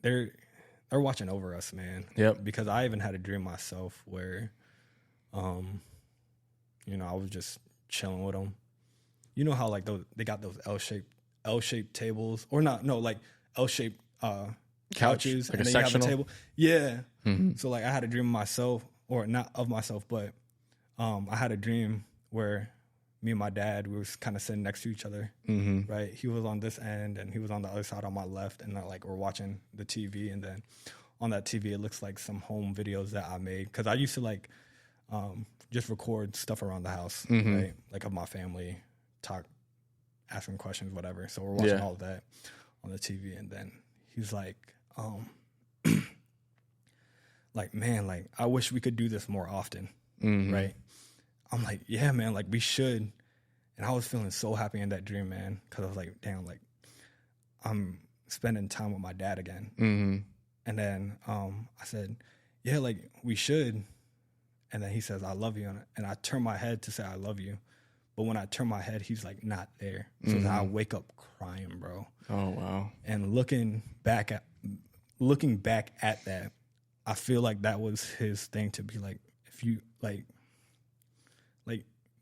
they're watching over us, man. Yep. Because I even had a dream myself where, I was just chilling with them. You know how like they got those L-shaped tables, or not? No, like L-shaped couches, like and a then you have a sectional? table. Yeah. Mm-hmm. So like I had a dream of myself, or not of myself, but I had a dream where me and my dad, we was kind of sitting next to each other, Mm-hmm. right? He was on this end and he was on the other side on my left, and like we're watching the TV, and then on that TV it looks like some home videos that I made, because I used to like just record stuff around the house, Mm-hmm. right? Like of my family, talk, asking questions, whatever. So we're watching all of that on the TV, and then he's like, like, man, like I wish we could do this more often, Mm-hmm. right? I'm like, yeah, man, like we should. And I was feeling so happy in that dream, man, because I was like, damn, like I'm spending time with my dad again. Mm-hmm. And then I said, yeah, like we should. And then he says, I love you. And I turn my head to say, I love you. But when I turn my head, he's like not there. So then I wake up crying, bro. Oh, wow. And looking back at that, I feel like that was his thing, to be like, if you like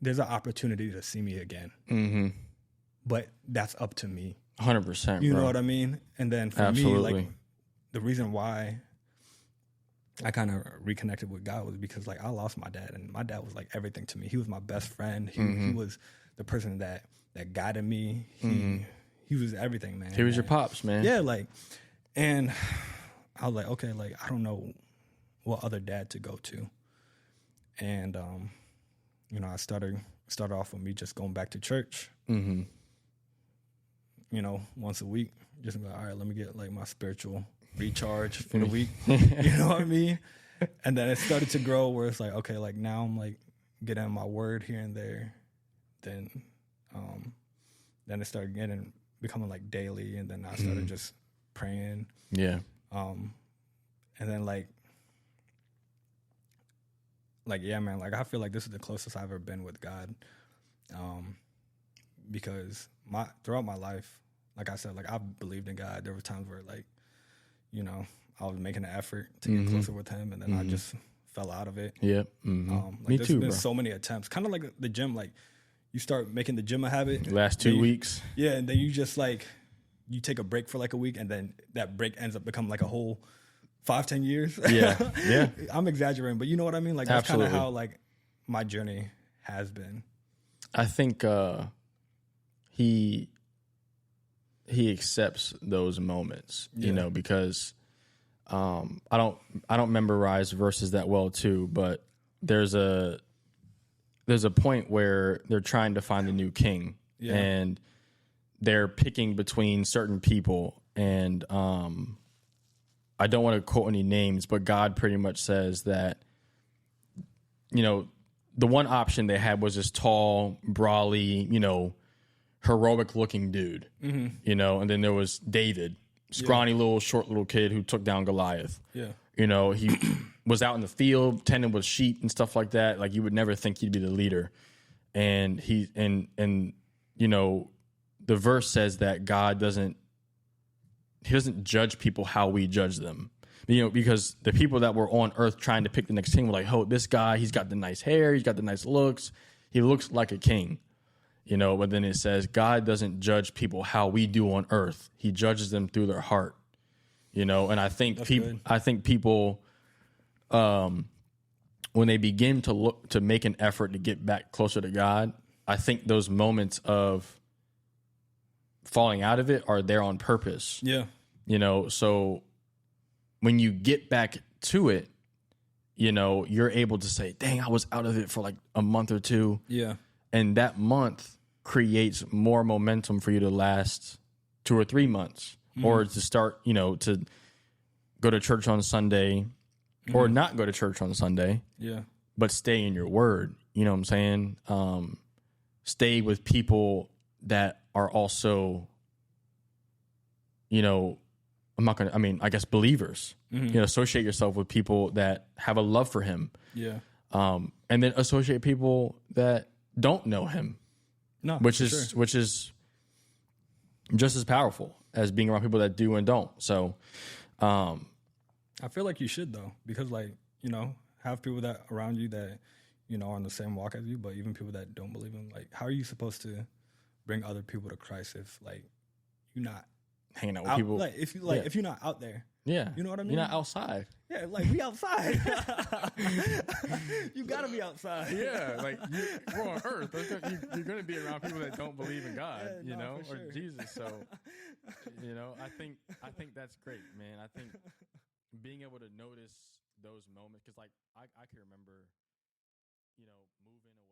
there's an opportunity to see me again. Mm-hmm. But that's up to me. 100%, You bro. know what I mean? And then for Absolutely. me, like the reason why I kind of reconnected with God was because like I lost my dad, and my dad was like everything to me. He was my best friend. He was the person that guided me. He was everything, man. He was your pops, man. Yeah, like, and I was like, okay, like I don't know what other dad to go to, and I started off with me just going back to church. Mm-hmm. Once a week, just be like, all right, let me get like my spiritual recharge for the week. You know what I mean? And then it started to grow where it's like, okay, like now I'm like getting my word here and there. Then it started becoming like daily, and then I started just praying. Yeah. And then like yeah, man, like I feel like this is the closest I've ever been with God. Because throughout my life, like I said, like I believed in God. There were times where like, I was making an effort to get closer with him, and then I just fell out of it. Yeah. Mm-hmm. Like Me there's too, been bro. so many attempts, kind of like the gym, like you start making the gym a habit. Last 2 weeks. Yeah. And then you just like, you take a break for like a week, and then that break ends up becoming like a whole 5-10 years. Yeah. Yeah. I'm exaggerating, but you know what I mean? Like that's kind of Absolutely. how like my journey has been. I think he accepts those moments, because I don't memorize verses that well too, but there's a point where they're trying to find a new king, and they're picking between certain people, and I don't want to quote any names, but God pretty much says that, the one option they had was this tall, brawly, heroic looking dude, and then there was David, scrawny short little kid who took down Goliath. Yeah. He was out in the field tending with sheep and stuff like that. Like you would never think he'd be the leader. And the verse says that God doesn't judge people how we judge them. Because the people that were on earth trying to pick the next king were like, oh, this guy, he's got the nice hair, he's got the nice looks, he looks like a king. But then it says God doesn't judge people how we do on earth. He judges them through their heart. And I think people when they begin to look to make an effort to get back closer to God, I think those moments of falling out of it are there on purpose. Yeah. So when you get back to it, you're able to say, dang, I was out of it for like a month or two. Yeah. And that month creates more momentum for you to last 2 or 3 months, or to start, to go to church on Sunday or not go to church on Sunday. Yeah. But stay in your word. You know what I'm saying? Stay with people that are also, I guess believers. Associate yourself with people that have a love for him. Yeah. And then associate people that don't know him. No, which is just as powerful as being around people that do and don't. So I feel like you should though, because like, you know, have people that around you that, you know, are on the same walk as you, but even people that don't believe in, like, how are you supposed to bring other people to Christ if like you're not hanging out with out, people. like if you like if you're not out there. Yeah. You know what I mean? You're not outside. Yeah, like we outside. You gotta be outside. Yeah, like we're on earth. You're going to be around people that don't believe in God, Yeah, you know, or sure. Jesus. So, you know, I think that's great, man. I think being able to notice those moments, because like I can remember, you know, moving away.